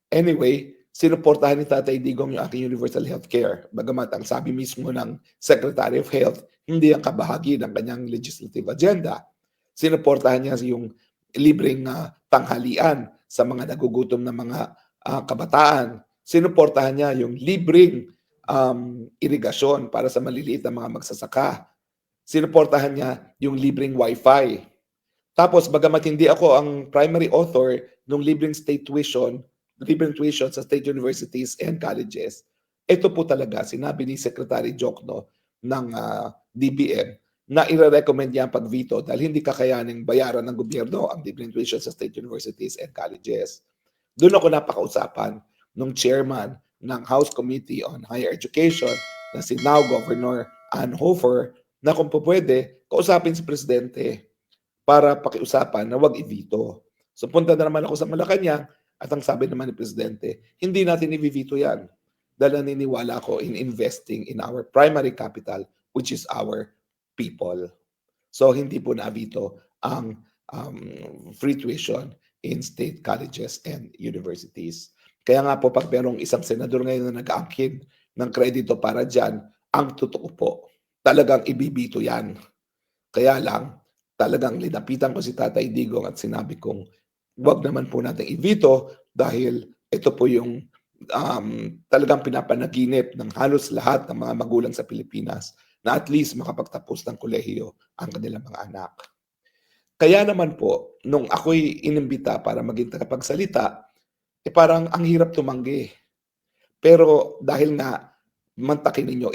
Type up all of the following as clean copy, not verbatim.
Anyway, sinuportahan ni Tatay Digong yung aking universal healthcare. Bagamat ang sabi mismo ng Secretary of Health, hindi ang kabahagi ng kanyang legislative agenda. Sinuportahan niya yung libreng tanghalian sa mga nagugutom na mga kabataan. Sinuportahan niya yung libreng irigasyon para sa maliliit na mga magsasaka. Sinuportahan niya yung libreng wifi. Tapos, bagamat hindi ako ang primary author ng libreng tuition sa state universities and colleges, ito po talaga, sinabi ni Secretary Jokno ng DBM na ire-recommend niya ang pag-veto dahil hindi kakayaning bayaran ng gobyerno ang libreng tuition sa state universities and colleges. Doon ako napakausapan ng chairman ng House Committee on Higher Education na si now Governor Ann Hofer na kung po pwede, kausapin si Presidente para pakiusapan na wag i-veto. So punta na naman ako sa Malacanang at ang sabi naman ni Presidente, hindi natin i-veto yan dahil naniniwala ako in investing in our primary capital which is our people. So hindi po na-veto ang free tuition in state colleges and universities. Kaya nga po pag merong isang senador ngayon na nag-aangkin ng kredito para dyan, ang totoo po, talagang ibibito yan. Kaya lang, talagang linapitan ko si Tatay Digong at sinabi kong wag naman po natin i-veto dahil ito po yung talagang pinapanaginip ng halos lahat ng mga magulang sa Pilipinas na at least makapagtapos ng kolehiyo ang kanilang mga anak. Kaya naman po, nung ako'y inimbita para maging tagapagsalita, parang ang hirap tumanggi. Pero dahil nga, mantakin ninyo,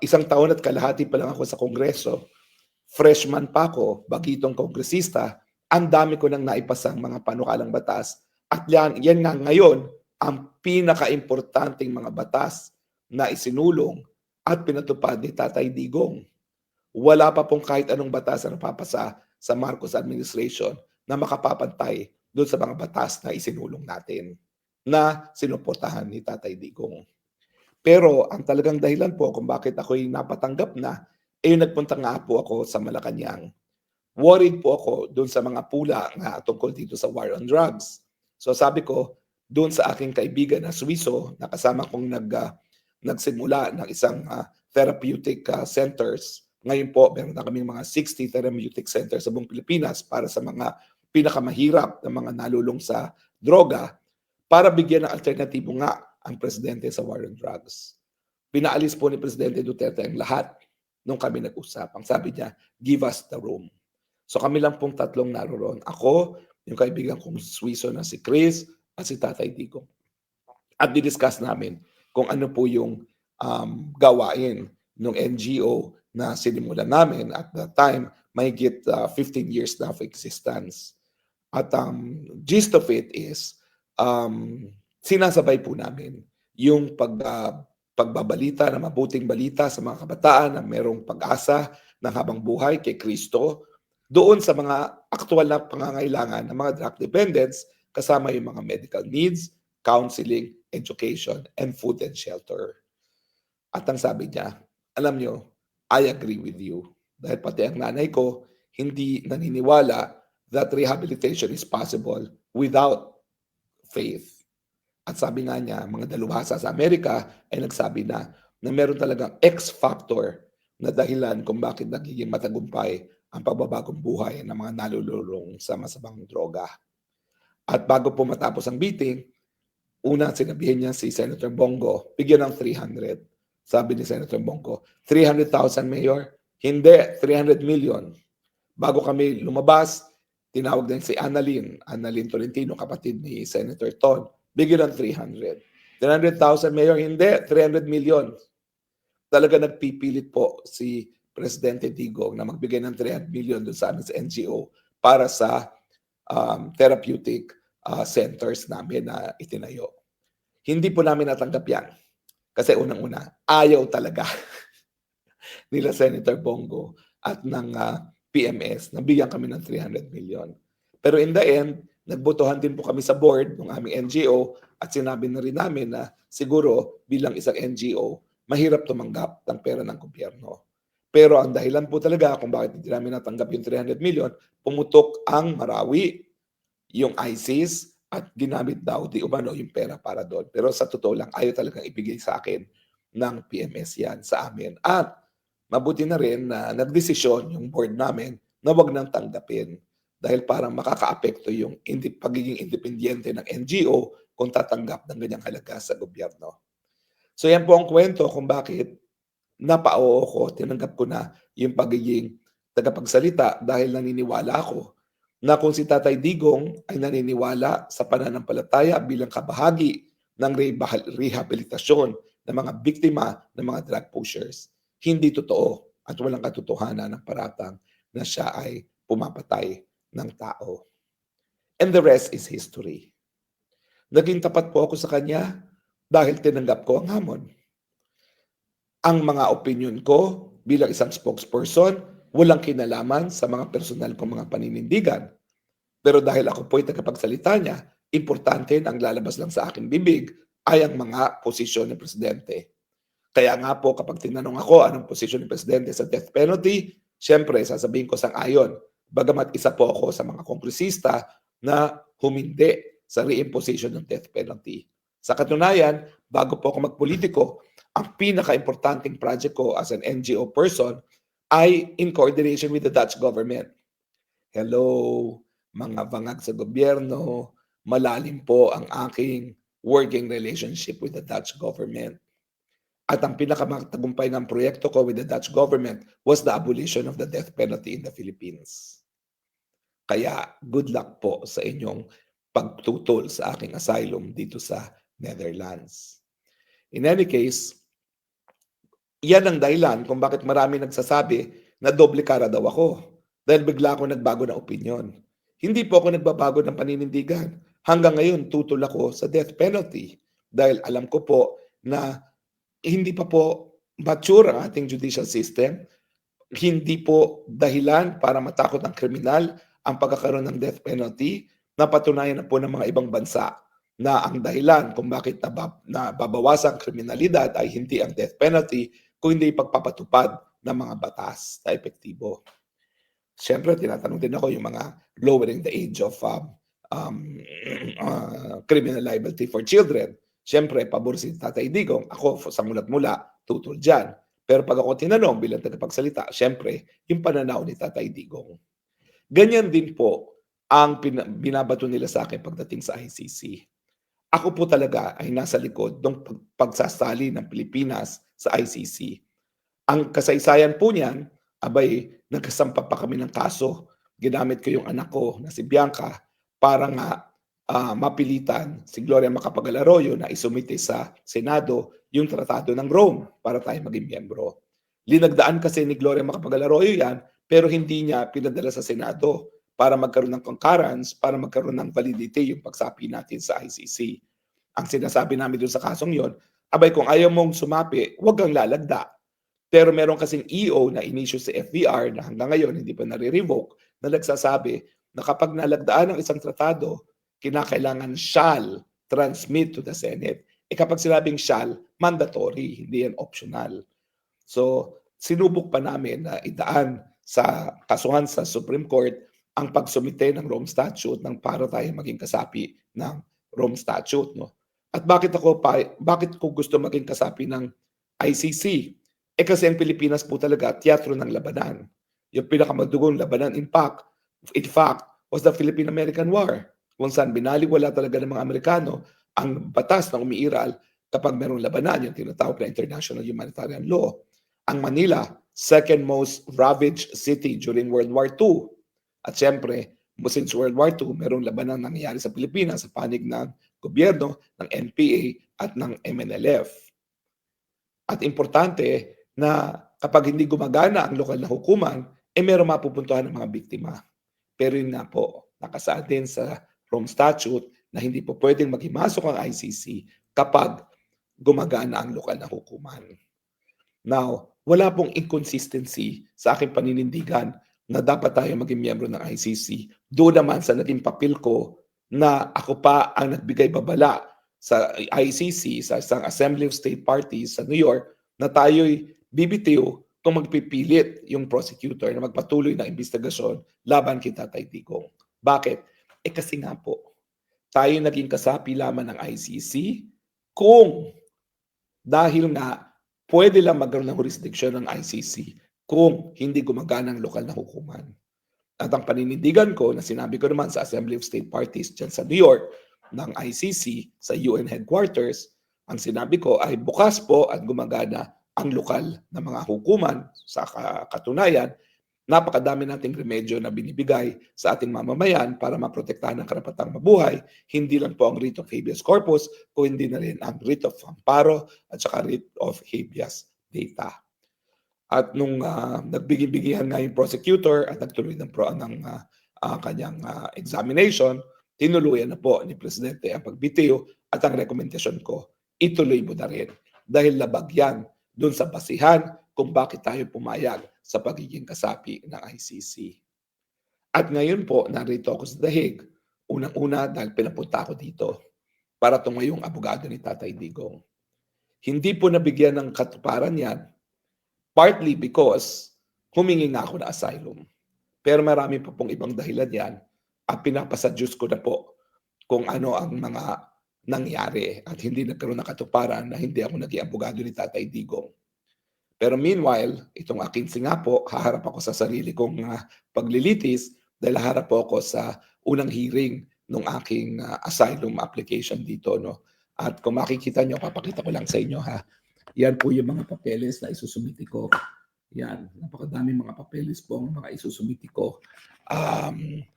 isang taon at kalahati pa lang ako sa Kongreso, freshman pa ako, bagitong kongresista, ang dami ko nang naipasang mga panukalang batas. At yan nga ngayon, ang pinaka-importanting mga batas na isinulong at pinatupad ni Tatay Digong. Wala pa pong kahit anong batas na napapasa sa Marcos administration na makapapantay doon sa mga batas na isinulong natin na sinuportahan ni Tatay Digong. Pero ang talagang dahilan po kung bakit ako'y napatanggap na, nagpunta nga po ako sa Malacanang. Worried po ako doon sa mga pula nga tungkol dito sa war on drugs. So sabi ko, doon sa aking kaibigan na Suiso, na kasama kong nagsimula ng isang therapeutic centers. Ngayon po, meron na kaming mga 60 therapeutic centers sa buong Pilipinas para sa mga pinakamahirap na mga nalulong sa droga para bigyan ng alternatibo nga ang presidente sa war on drugs. Pinaalis po ni Presidente Duterte ang lahat nung kami nag-usap. Ang sabi niya, give us the room. So kami lang pong tatlong naroon. Ako, yung kaibigan kong Swiso na si Chris, at si Tatay Digong. At didiscuss namin kung ano po yung gawain ng NGO na sinimulan namin at that time, may get 15 years na of existence. At gist of it is, sinasabay po namin yung pagbabalita na mabuting balita sa mga kabataan na merong pag-asa ng habang buhay kay Kristo doon sa mga aktual na pangangailangan ng mga drug dependents kasama yung mga medical needs, counseling, education, and food and shelter. At ang sabi niya, alam nyo, I agree with you. Dahil pati ang nanay ko, hindi naniniwala that rehabilitation is possible without faith. At sabi nga niya, mga dalubhasa sa Amerika ay nagsabi na meron talagang X factor na dahilan kung bakit nagiging matagumpay ang pagbabagong buhay ng mga nalululong sa masamang droga. At bago po matapos ang meeting, una sinabihan niya si Senator Bongo, bigyan ng 300. Sabi ni Senator Bongo, 300,000 Mayor? Hindi, 300 million. Bago kami lumabas, tinawag din si Annalyn Tolentino, kapatid ni Senator Ton, bigyan ng 300. 300,000 Mayor? Hindi, 300 million. Talaga nagpipilit po si Presidente Digong na magbigay ng 300 million doon sa amin sa NGO para sa therapeutic centers namin na itinayo. Hindi po namin natanggap yan. Kasi unang-una, ayaw talaga nila Senator Bongo at ng PMS na bigyan kami ng 300 million. Pero in the end, nagbotohan din po kami sa board ng aming NGO at sinabi na rin namin na siguro bilang isang NGO, mahirap tumanggap ng pera ng gobyerno. Pero ang dahilan po talaga kung bakit hindi namin natanggap yung 300 million, pumutok ang Marawi, yung ISIS at ginamit daw di umano yung pera para doon. Pero sa totoo lang, ayaw talagang ibigay sa akin ng PMS yan sa amin. At mabuti na rin na nagdesisyon yung board namin na wag nang tanggapin dahil parang makakaapekto yung pagiging independyente ng NGO kung tatanggap ng ganyang halaga sa gobyerno. So yan po ang kwento kung bakit napao ko, tinanggap ko na yung pagiging tagapagsalita dahil naniniwala ako na kung si Tatay Digong ay naniniwala sa pananampalataya bilang kabahagi ng rehabilitasyon ng mga biktima ng mga drug pushers, hindi totoo at walang katotohanan ng paratang na siya ay pumapatay ng tao. And the rest is history. Naging tapat po ako sa kanya dahil tinanggap ko ang hamon. Ang mga opinion ko bilang isang spokesperson, walang kinalaman sa mga personal kong mga paninindigan. Pero dahil ako po ay tagapagsalita niya, importante na ang lalabas lang sa aking bibig ay ang mga posisyon ng presidente. Kaya nga po kapag tinanong ako anong posisyon ng presidente sa death penalty, siyempre sasabihin ko sang-ayon. Bagamat isa po ako sa mga kongresista na humindi sa reimposition ng death penalty. Sa katunayan, bago po ako magpolitiko, ang pinaka-importanting project ko as an NGO person ay in coordination with the Dutch government. Hello, mga bangag sa gobyerno, malalim po ang aking working relationship with the Dutch government. At ang pinakamatagumpay ng proyekto ko with the Dutch government was the abolition of the death penalty in the Philippines. Kaya good luck po sa inyong pagtutol sa aking asylum dito sa Netherlands. In any case, yan ang dahilan kung bakit marami nagsasabi na doble cara daw ako. Dahil bigla ako nagbago ng opinion. Hindi po ako nagbabago ng paninindigan. Hanggang ngayon, tutol ako sa death penalty. Dahil alam ko po na hindi pa po mature ang ating judicial system. Hindi po dahilan para matakot ang kriminal ang pagkakaroon ng death penalty. Napatunayan na po ng mga ibang bansa na ang dahilan kung bakit nababawasan ang kriminalidad ay hindi ang death penalty, kung hindi pagpapatupad ng mga batas na epektibo. Siyempre, tinatanong din ako yung mga lowering the age of criminal liability for children. Siyempre, pabor si Tatay Digong. Ako, sa mulat-mula, tutol dyan. Pero pag ako tinanong bilang tagapagsalita, siyempre, yung pananaw ni Tatay Digong. Ganyan din po ang binabato nila sa akin pagdating sa ICC. Ako po talaga ay nasa likod ng pagsasali ng Pilipinas sa ICC. Ang kasaysayan po niyan, abay, nagkasampa pa kami ng kaso. Ginamit ko yung anak ko na si Bianca para nga mapilitan si Gloria Macapagal-Arroyo na isumite sa Senado yung Tratado ng Rome para tayo maging miyembro. Linagdaan kasi ni Gloria Macapagal-Arroyo yan, pero hindi niya pinadala sa Senado para magkaroon ng concurrence, para magkaroon ng validity yung pagsapi natin sa ICC. Ang sinasabi namin doon sa kasong yon, abay kung ayaw mong sumapi, huwag kang lalagda. Pero meron kasing EO na in-issue sa FBR na hanggang ngayon hindi pa nare-revoke na nagsasabi na kapag nalagdaan ng isang tratado, kinakailangan shall transmit to the Senate. Kapag sinabing shall, mandatory, hindi yan optional. So, sinubok pa namin na idaan sa kasuhan sa Supreme Court ang pagsumite ng Rome Statute nang para tayo maging kasapi ng Rome Statute, no? At bakit ko gusto maging kasapi ng ICC? Kasi ang Pilipinas po talaga teatro ng labanan. Yung pinakamadugong labanan in fact was the Philippine-American War, kung saan binaliwala talaga ng mga Amerikano ang batas na umiiral kapag merong labanan, yung tinatawag na international humanitarian law. Ang Manila, second most ravaged city during World War II. At syempre, since World War II, merong labanan nangyayari sa Pilipinas sa panig ng gobyerno, ng NPA at ng MNLF. At importante na kapag hindi gumagana ang lokal na hukuman, merong mapupuntuhan ng mga biktima. Pero yun nga po, nakasaad din sa Rome Statute na hindi po pwedeng maghimasok ang ICC kapag gumagana ang lokal na hukuman. Now, wala pong inconsistency sa aking paninindigan na dapat tayo maging miyembro ng ICC. Doon naman sa naging papel ko na ako pa ang nagbigay babala sa ICC, sa isang Assembly of State Parties sa New York, na tayo'y bibitiw kung magpipilit yung prosecutor na magpatuloy ng investigasyon laban kay Tatay Digong. Bakit? Kasi nga po, tayo naging kasapi lamang ng ICC kung dahil nga pwede lang magkaroon ng jurisdiction ng ICC kung hindi gumagana ang lokal na hukuman. At ang paninindigan ko na sinabi ko naman sa Assembly of State Parties dyan sa New York ng ICC sa UN headquarters, ang sinabi ko ay bukas po at gumagana ang lokal na mga hukuman. Sa katunayan, napakadami nating remedyo na binibigay sa ating mamamayan para maprotektahan ang karapatang mabuhay. Hindi lang po ang writ of habeas corpus, kundi na rin ang writ of amparo at saka writ of habeas data. At nung nagbigay-bigihan nga yung prosecutor at nagtuloy ng kanyang examination, tinuluyan na po ni Presidente ang pagbitiw at ang rekomendasyon ko, ituloy mo na rin. Dahil labag yan doon sa basihan kung bakit tayo pumayag sa pagiging kasapi ng ICC. At ngayon po, narito ako sa dahig. Unang-una dahil pinapunta ako dito para tumayong abogado ni Tatay Digong. Hindi po nabigyan ng katuparan yan, partly because humingi nga ako na asylum. Pero marami pa pong ibang dahilan yan at pinapasadyos ko na po kung ano ang mga nangyari at hindi nagkaroon ng katuparan na hindi ako naging abogado ni Tatay Digong. Pero meanwhile, itong aking singa po, haharap ako sa sarili kong paglilitis dahil haharap po ako sa unang hearing ng aking asylum application dito. No? At kung makikita nyo, papakita ko lang sa inyo ha. Yan po yung mga papeles na isusumiti ko. Yan, napakadami mga papeles po ang mga isusumiti ko.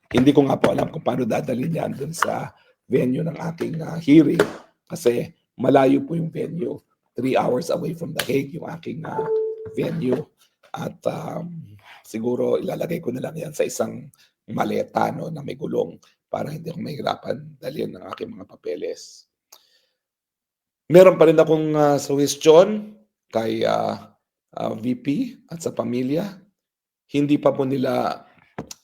Hindi ko nga po alam kung paano dadalhin yan dun sa venue ng aking hearing kasi malayo po yung venue. 3 hours away from The Hague yung aking venue at siguro ilalagay ko na lang yan sa isang maleta no, na may gulong para hindi ako mahirapan dalhin ng aking mga papeles. Meron pa rin akong suggestion kay VP at sa pamilya. Hindi pa po nila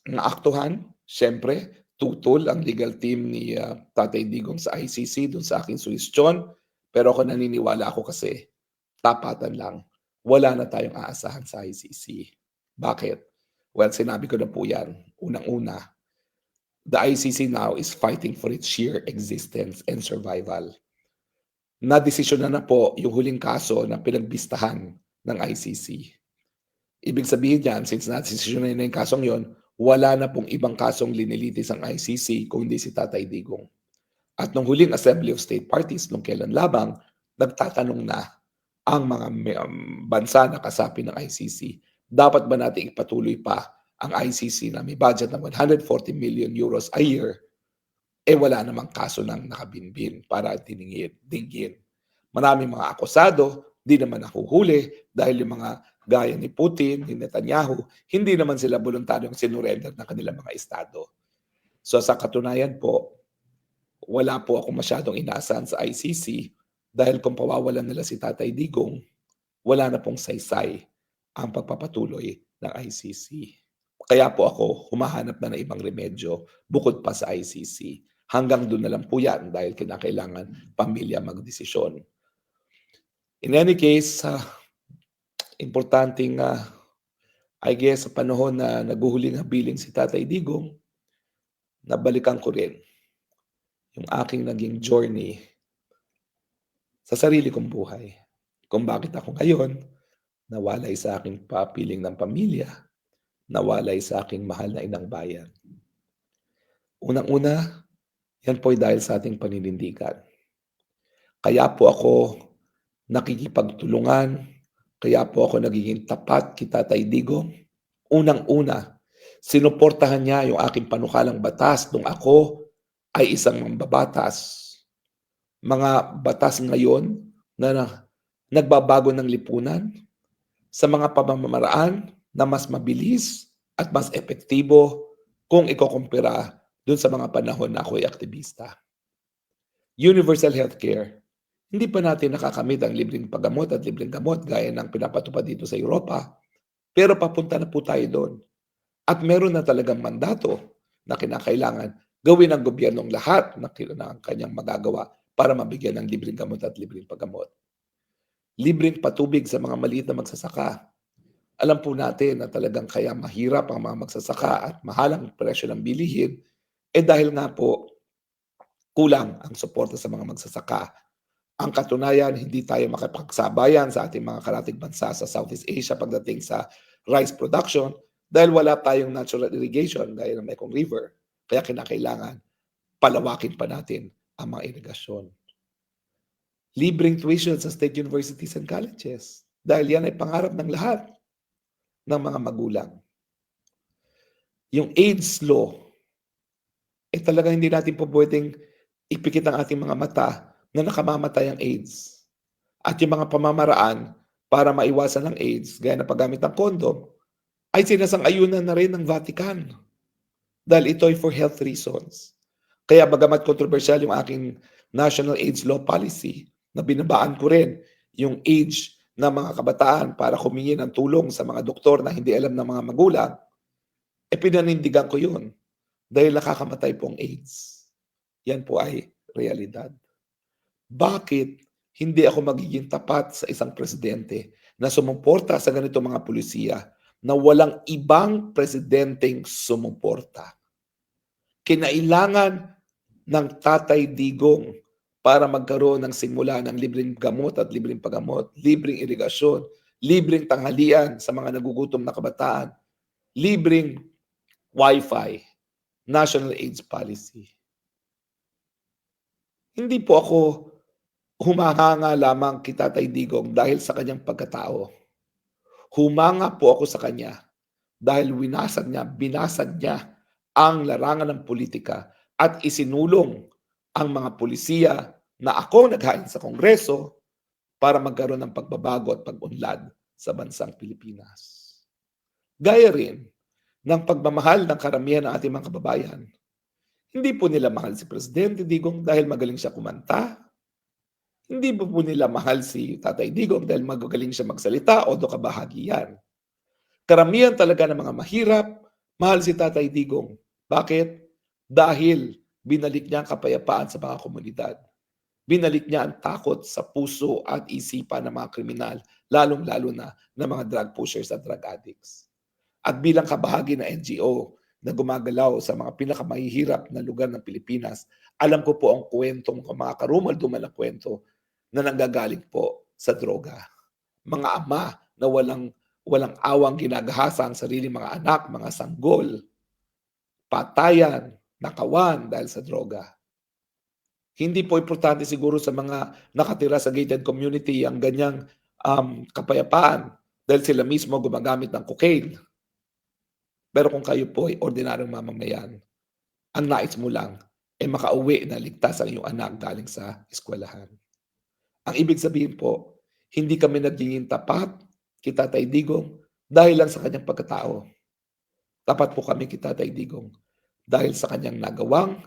naaktuhan. Siyempre, tutol ang legal team ni Tatay Digong sa ICC dun sa aking suggestion. Pero ako naniniwala ako kasi tapatan lang. Wala na tayong aasahan sa ICC. Bakit? Well, sinabi ko na po yan. Unang-una, the ICC now is fighting for its sheer existence and survival. Na-desisyon na po yung huling kaso na pinagbistahan ng ICC. Ibig sabihin yan, since na-desisyon na yung kasong yon, wala na pong ibang kasong linilitis ang ICC kung hindi si Tatay Digong. At nung huling Assembly of State Parties, nung kailan labang, nagtatanong na ang mga bansa na kasapi ng ICC, dapat ba natin ipatuloy pa ang ICC na may budget ng 140 million euros a year, wala namang kaso nang nakabinbin para dinggin. Maraming mga akusado, di naman nahuhuli dahil yung mga gaya ni Putin, ni Netanyahu, hindi naman sila voluntaryong sinurrender ng kanilang mga estado. So sa katunayan po, wala po ako masyadong inaasahan sa ICC dahil kung pawawalan nila si Tatay Digong, wala na pong saysay ang pagpapatuloy ng ICC. Kaya po ako humahanap na ng ibang remedyo bukod pa sa ICC. Hanggang doon na lang po yan dahil kinakailangan pamilya magdesisyon. In any case, importanteng I guess sa panahon na naguhuling habiling si Tatay Digong, nabalikan ko rin yung aking naging journey sa sarili kong buhay. Kung bakit ako ngayon nawalay sa aking papiling ng pamilya, nawalay sa aking mahal na inang bayan. Unang-una, yan po ay dahil sa ating paninindigan. Kaya po ako nakikipagtulungan, kaya po ako nagiging tapat kay Tatay Digong. Unang-una, sinuportahan niya yung aking panukalang batas nung ako ay isang mambabatas. Mga batas ngayon na nagbabago ng lipunan sa mga pamamaraan na mas mabilis at mas epektibo kung ikukumpira dun sa mga panahon na ako'y aktivista. Universal healthcare. Hindi pa natin nakakamit ang libreng paggamot at libreng gamot gaya ng pinapatupad dito sa Europa, pero papunta na po tayo doon. At meron na talagang mandato na kinakailangan gawin ng gobyernong lahat na kanyang magagawa para mabigyan ng libreng gamot at libreng paggamot. Libreng patubig sa mga maliit na magsasaka. Alam po natin na talagang kaya mahirap ang mga magsasaka at mahal ang presyo ng bilihin dahil nga po kulang ang suporta sa mga magsasaka. Ang katunayan, hindi tayo makapagsabayan sa ating mga karatig bansa sa Southeast Asia pagdating sa rice production dahil wala tayong natural irrigation gaya ng Mekong River. Kaya kinakailangan palawakin pa natin ang mga irigasyon. Libreng tuition sa state universities and colleges dahil yan ay pangarap ng lahat ng mga magulang. Yung AIDS law, talagang hindi natin po pwedeng ipikit ang ating mga mata na nakamamatay ang AIDS. At yung mga pamamaraan para maiwasan ang AIDS, gaya ng paggamit ng kondom, ay sinasang-ayunan na rin ng Vatican. Dahil ito ay for health reasons. Kaya bagamat kontrobersyal yung aking National AIDS Law Policy, na binabaan ko rin yung age ng mga kabataan para humingi ng tulong sa mga doktor na hindi alam ng mga magulang, pinanindigan ko yun dahil nakakamatay po ang AIDS. Yan po ay realidad. Bakit hindi ako magiging tapat sa isang presidente na sumuporta sa ganito mga pulisiya na walang ibang presidenteng sumuporta? Kinailangan ng Tatay Digong para magkaroon ng simula ng libreng gamot at libreng paggamot, libreng irigasyon, libreng tanghalian sa mga nagugutom na kabataan, libreng Wi-Fi, National AIDS Policy. Hindi po ako humahanga lamang kay Tatay Digong dahil sa kanyang pagkatao. Humanga po ako sa kanya dahil binasag niya ang larangan ng politika at isinulong ang mga pulisiya na ako naghain sa Kongreso para magkaroon ng pagbabago at pag-unlad sa bansang Pilipinas. Gaya rin ng pagmamahal ng karamihan ng ating mga kababayan. Hindi po nila mahal si Presidente Digong dahil magaling siya kumanta. Hindi po nila mahal si Tatay Digong dahil magagaling siya magsalita o do kabahagi yan. Karamihan talaga ng mga mahirap, mahal si Tatay Digong. Bakit? Dahil binalik niya ang kapayapaan sa mga komunidad. Binalik niya ang takot sa puso at isipan ng mga kriminal, lalong-lalo na ng mga drug pushers at drug addicts. At bilang kabahagi ng NGO na gumagalaw sa mga pinakamahihirap na lugar ng Pilipinas, alam ko po ang kwentong, mga karumal-dumal na kwento na nanggagaling po sa droga. Mga ama na walang awang ginagahasa ang sariling mga anak, mga sanggol, patayan, nakawan dahil sa droga. Hindi po importante siguro sa mga nakatira sa gated community ang ganyang kapayapaan dahil sila mismo gumagamit ng cocaine. Pero kung kayo po ay ordinaryong mamamayan, ang nais mo lang ay makauwi na ligtas ang iyong anak galing sa eskwelahan. Ang ibig sabihin po, hindi kami nagiging tapat kay Tatay Digong dahil lang sa kanyang pagkatao. Tapat po kami kay Tatay Digong dahil sa kanyang nagawang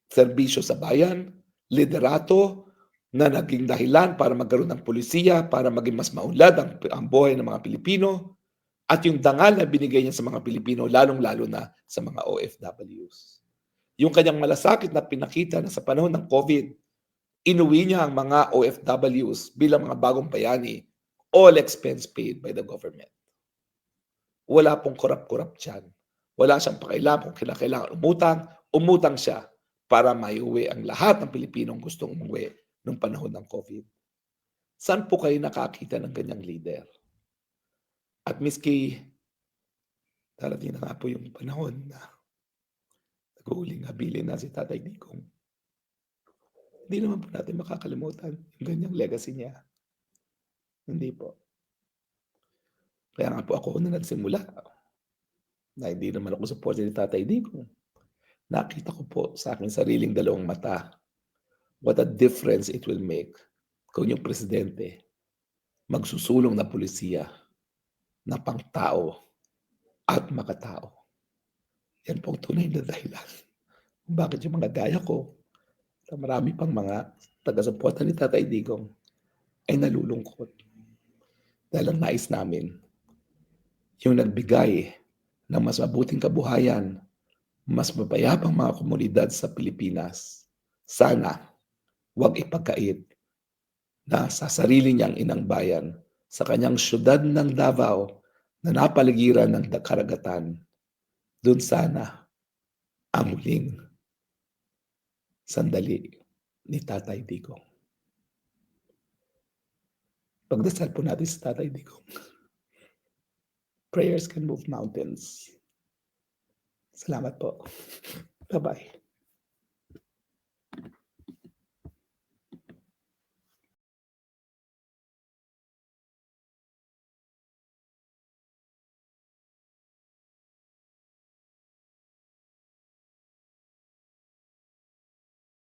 serbisyo sa bayan, liderato na naging dahilan para magkaroon ng pulisiya, para maging mas maunlad ang buhay ng mga Pilipino, at yung dangal na binigay niya sa mga Pilipino, lalong-lalo na sa mga OFWs. Yung kanyang malasakit na pinakita na sa panahon ng COVID, inuwi niya ang mga OFWs bilang mga bagong bayani, all expense paid by the government. Wala pong kurap-kurap dyan. Wala siyang pakailangan kung kinakailangan umutang siya para maiuwi ang lahat ng Pilipinong gustong umuwi noong panahon ng COVID. Saan po kayo nakakita ng ganyang leader? At miski darating na nga po yung panahon na nag-uuling habilin na si Tatay Digong, hindi naman po natin makakalimutan yung ganyang legacy niya. Hindi po. Kaya nga po ako na nagsimula na hindi naman ako supporter ni Tatay Digong. Nakita ko po sa aking sariling dalawang mata what a difference it will make kung yung presidente magsusulong na pulisiya na pangtao at makatao. Yan po ang tunay na dahilan kung bakit yung mga gaya ko at marami pang mga taga-suporta ni Tatay Digong ay nalulungkot. Dahil ang nais namin, yung nagbigay ng mas mabuting kabuhayan, mas mapayapang mga komunidad sa Pilipinas, sana huwag ipagkait na sa sarili niyang inang bayan, sa kanyang syudad ng Davao na napaligiran ng karagatan, doon sana ang huling sandali ni Tatay Digong. Pagdasal po natin sa Tatay Digong. Prayers can move mountains. Salamat po. Bye-bye.